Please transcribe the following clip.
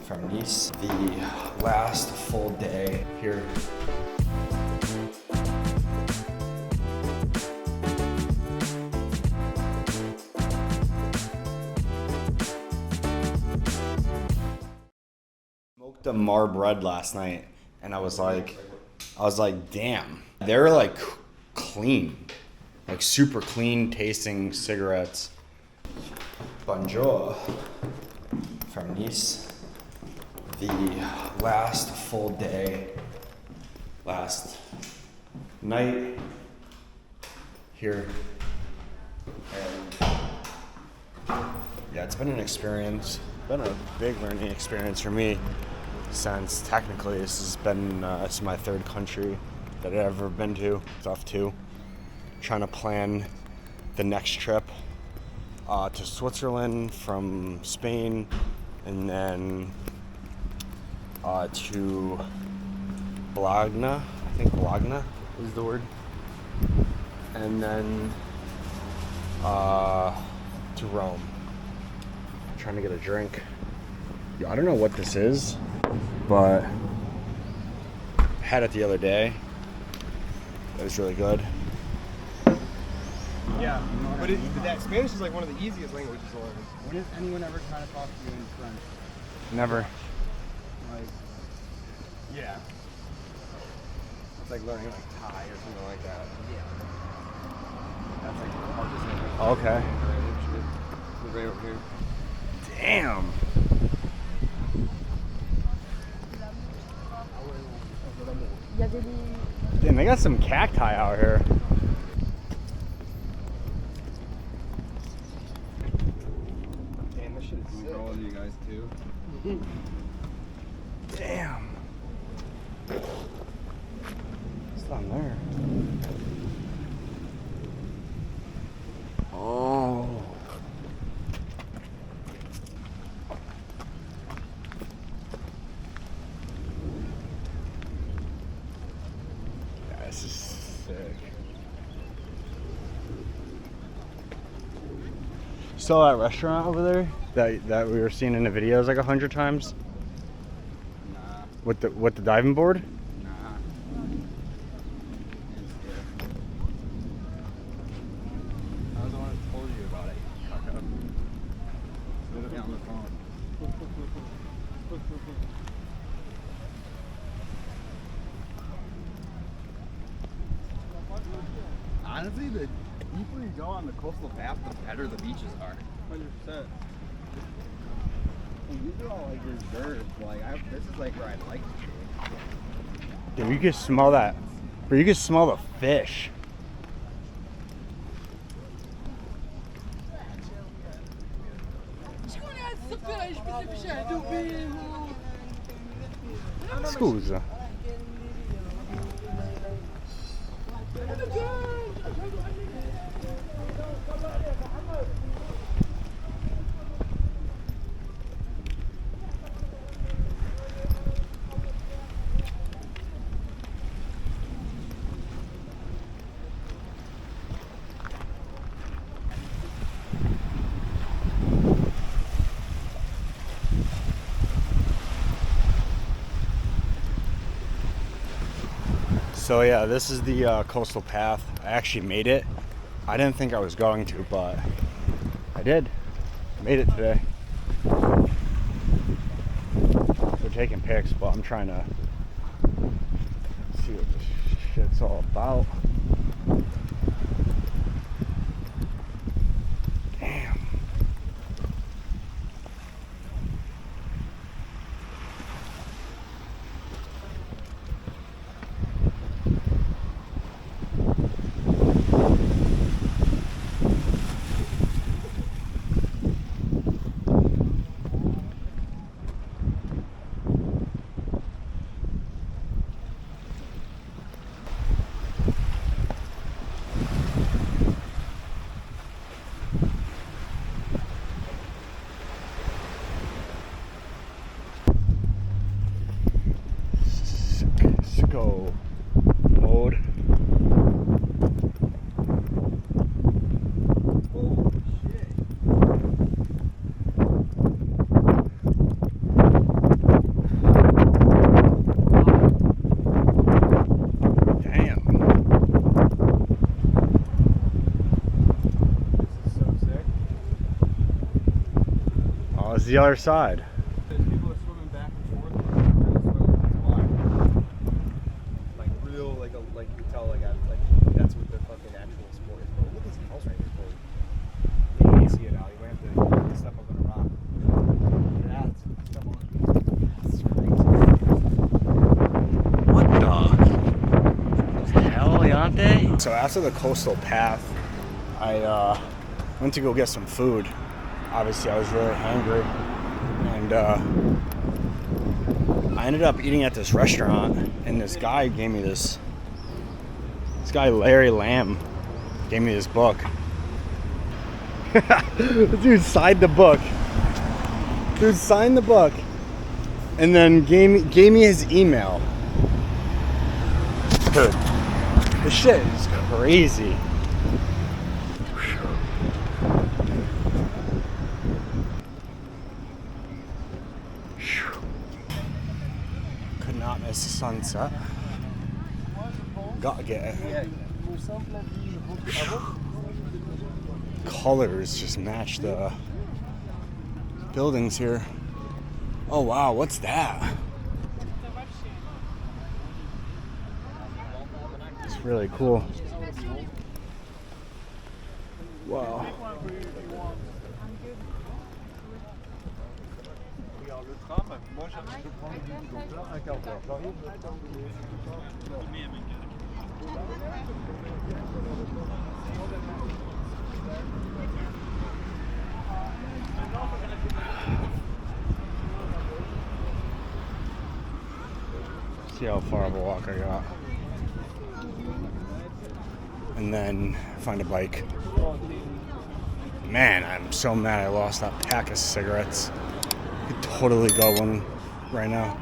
from Nice. The last full day here. Smoked a Mar bread last night, and I was like, damn, they're like clean, like super clean tasting cigarettes. Bonjour from Nice. The last full day, last night here, and yeah, it's been an experience. Been a big learning experience for me, since technically this has been it's my third country that I've ever been to. Stuff too. Trying to plan the next trip to Switzerland from Spain, and then to Bologna. I think Bologna is the word, and then to Rome. Trying to get a drink. I don't know what this is, but I had it the other day. It was really good. Yeah, but that Spanish is like one of the easiest languages to learn. When has anyone ever tried to talk to you in French? Never. Like, Yeah. It's like learning like Thai or something like that. yeah. That's like the hardest language. Okay. Right over here. Damn. Damn, they got some cacti out here. Damn, this shit is sick. For all of you guys too. Damn. It's down there. Oh. Yeah, this is sick. Saw that restaurant over there that we were seeing in the videos like 100 times Nah, with the diving board. nah. I was the one that told you about it. Fuck up. Literally on the phone. Honestly, the deeper you go on the coastal path, the better the beaches are. 100%. And these are all like reserved. Like, this is like where I'd like to be. Dude, you can smell that. But you can smell the fish. Scusa. So yeah, this is the coastal path. I actually made it. I didn't think I was going to, but I did. Made it today. We're taking pics, but I'm trying to see what this shit's all about. Damn. the other side. People are swimming back and forth. That's why. Like real, like you can tell, like that's what their fucking actual sport is. Bro, look at this house right here, bro. You can't see it now. You might have to step up on a rock. That's step on. That's crazy. What the hell, Yante? So after the coastal path, I went to go get some food. Obviously, I was really hungry, and I ended up eating at this restaurant, and this guy gave me this. This guy, Larry Lamb, gave me this book. This dude signed the book. Dude signed the book, and then gave me his email. Dude, this shit is crazy. Could not miss the sunset. Gotta get it. Colors just match the buildings here. Oh wow, what's that? It's really cool. Wow. See how far of a walk I got. And then find a bike. Man, I'm so mad I lost that pack of cigarettes. I could totally go one right now.